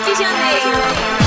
就像那个。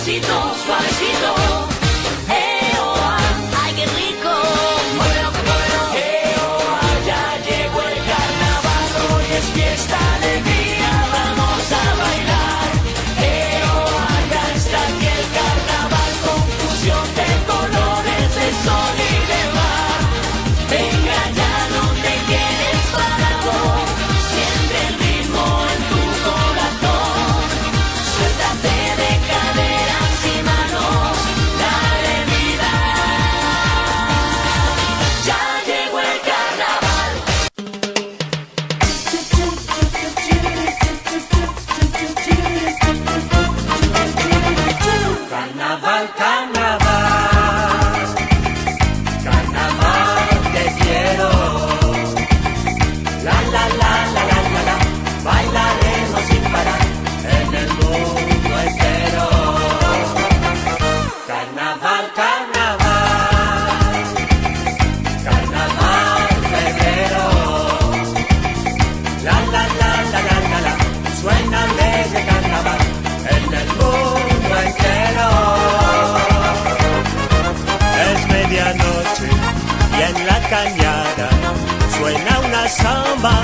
suavecito, suavecito. ¡Ay, qué rico! Ya llegó el carnaval, hoy es fiesta, alegría, vamos a bailar. Ya está aquí el carnaval, confusión de colores, de sol y de mar. Venga, ya no te quedes parado, siente el ritmo en tu corazón. Suéltate de caderas y manos, dale vida. Ya llegó el carnaval. Carnaval, carnaval, carnaval te quiero. La la la la la la la, bailaremos sin parar en el mundo entero. Carnaval, carnaval, carnaval febrero. La la la la la la la, suena alegre carnaval en el mundo entero. Es medianoche y en la cañada suena una samba.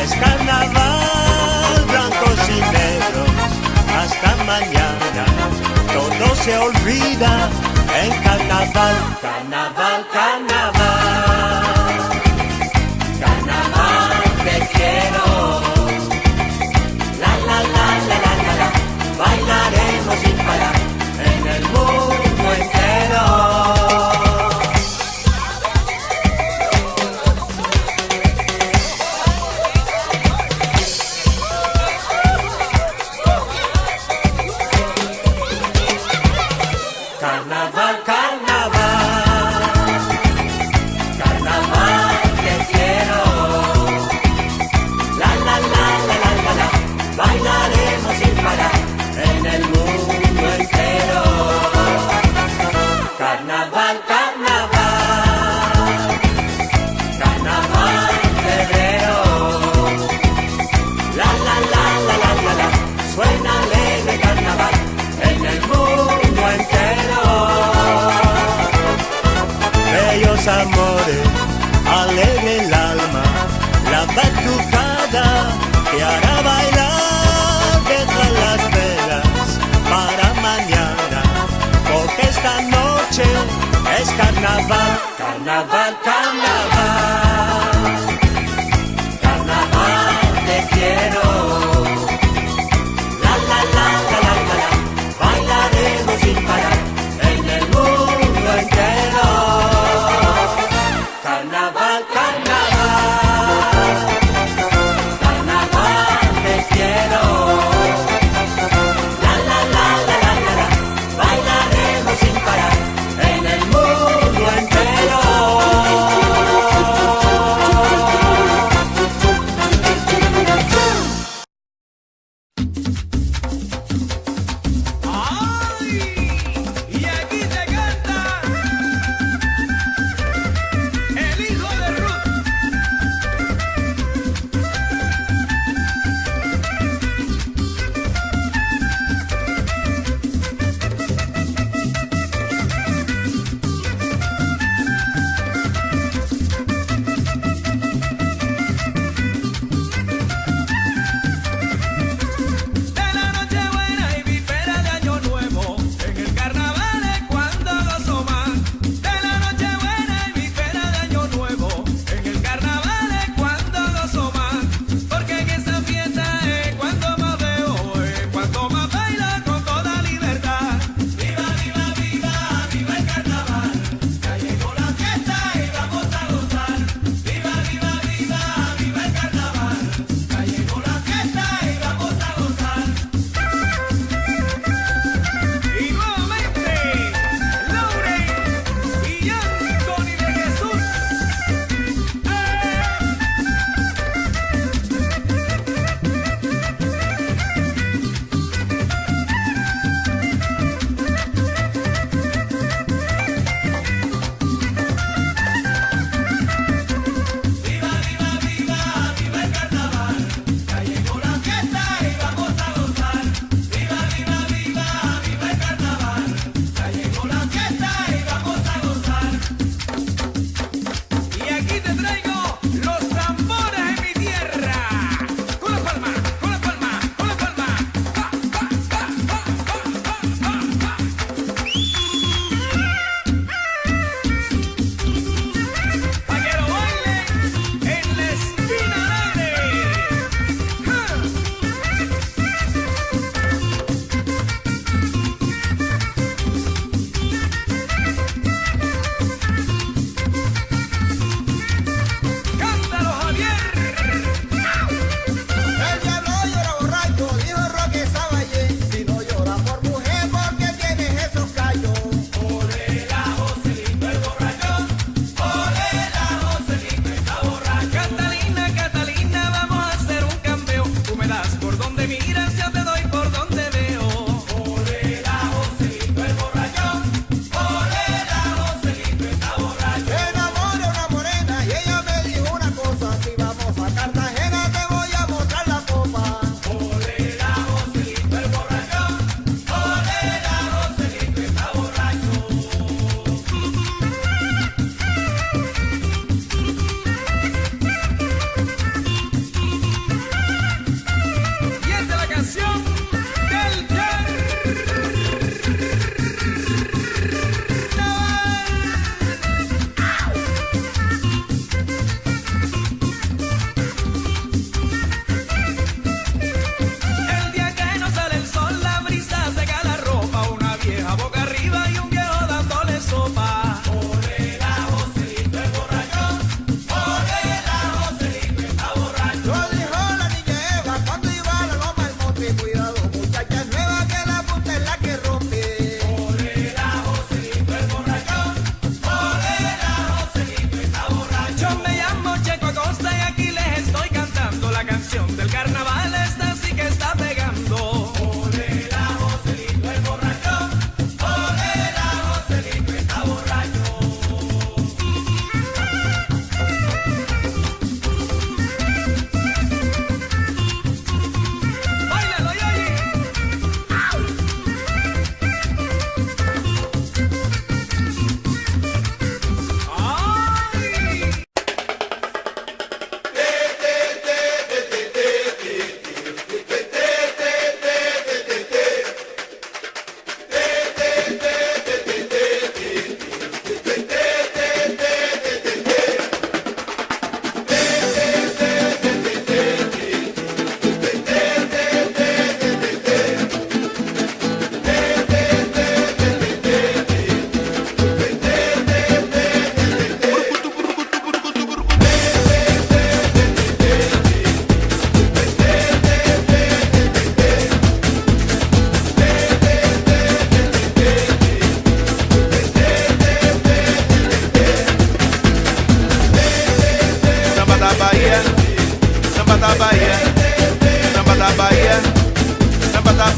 Es carnaval, blancos y negros, hasta mañana todo se olvida en carnaval. Carnaval, carnaval, carnaval te quiero. La la la la la la la, bailaremos sin parar en el mundo entero. Carnaval, carnaval, carnaval te quiero. La la la la la la la, bailaremos sin parar en el mundo entero. Carnaval, carnaval, carnaval febrero. La la la la la la la, suena alegre carnaval en el mundo entero. Bellos amores, alegre el alma, la batucada que hará bailar detrás las velas para mañana, porque esta noche es carnaval. Carnaval, carnaval, carnaval te quiero. La la la la la la la, bailaremos sin parar en el mundo entero. Carnaval, carnaval, carnaval te quiero. La la la la la la la, bailaremos sin parar en el mundo entero.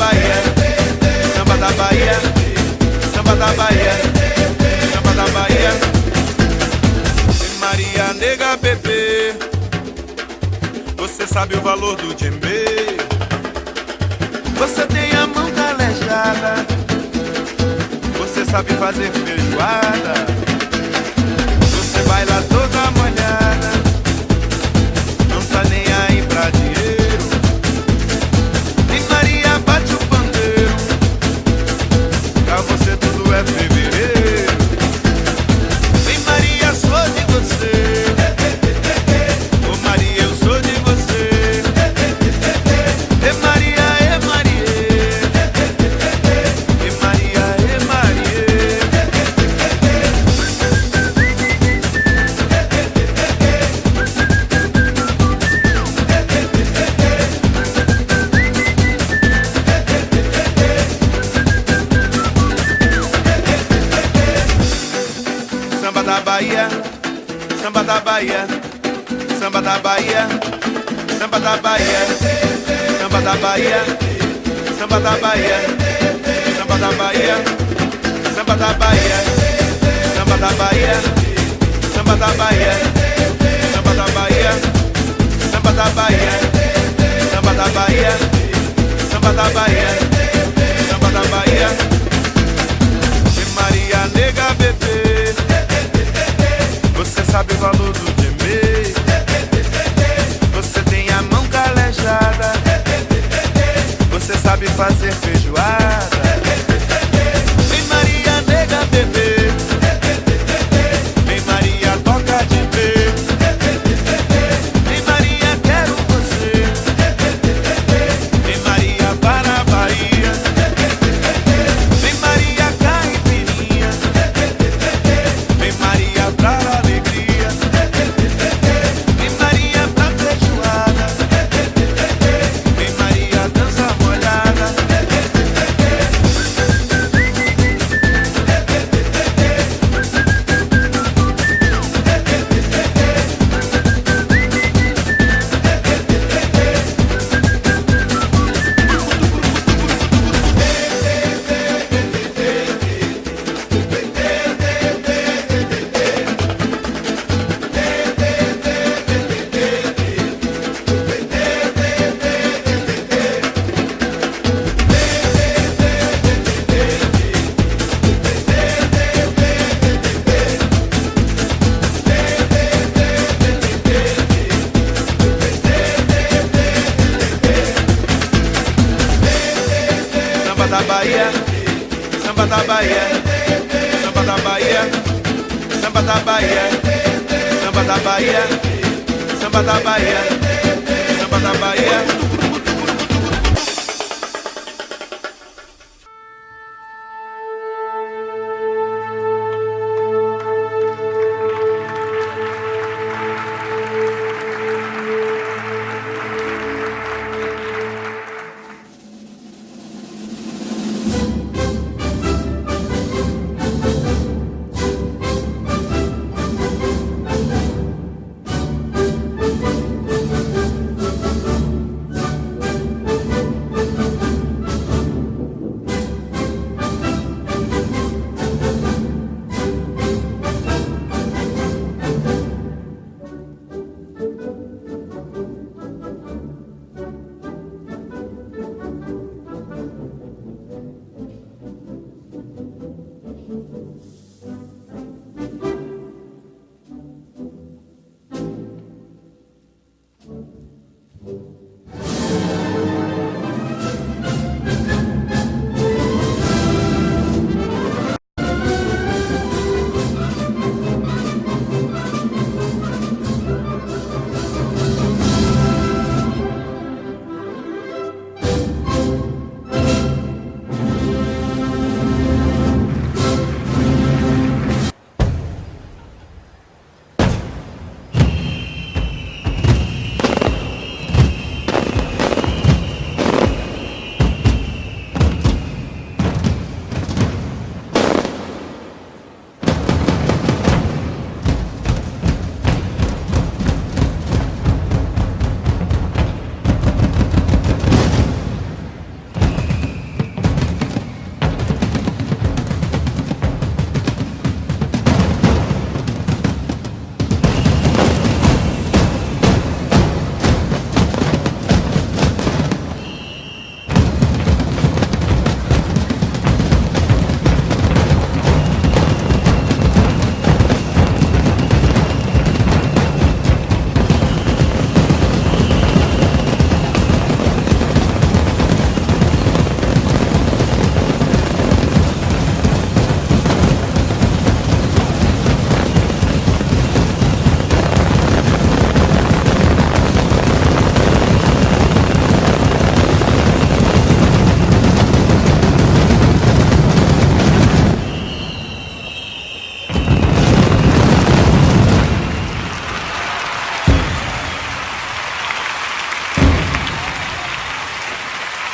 Bahia, samba da Bahia, samba da Bahia, samba da Bahia. Maria nega bebê, você sabe o valor do djembe. Você tem a mão calejada, você sabe fazer feijoada. Você baila toda molhada, não tá nem aí pra dinheiro. E Maria bate o pandeiro, pra você tudo é fevereiro. Vem Maria, sou de você. Ô Maria, eu sou de você. E Maria, e Maria. E Maria, e Maria. Samba da Bahia, samba da Bahia, samba da Bahia, samba da Bahia, samba da Bahia, samba da Bahia, samba da Bahia, samba da Bahia, samba da Bahia, samba da Bahia, samba da Bahia, samba da Bahia, samba da Bahia, samba da Bahia, samba da Bahia. E Maria nega bebê, você sabe o valor do djembe. Você tem a mão calejada, você sabe fazer feijoada. Vem Maria nega bebê, vem Maria toca de ver. Vem Maria quero você, vem Maria para a Bahia. Vem Maria caipirinha, vem Maria pra alegria. Vem Maria pra feijoada, vem Maria dança molhada. Samba da Bahia, samba da Bahia, samba da Bahia, samba da Bahia, samba da Bahia, samba da Bahia, samba da Bahia.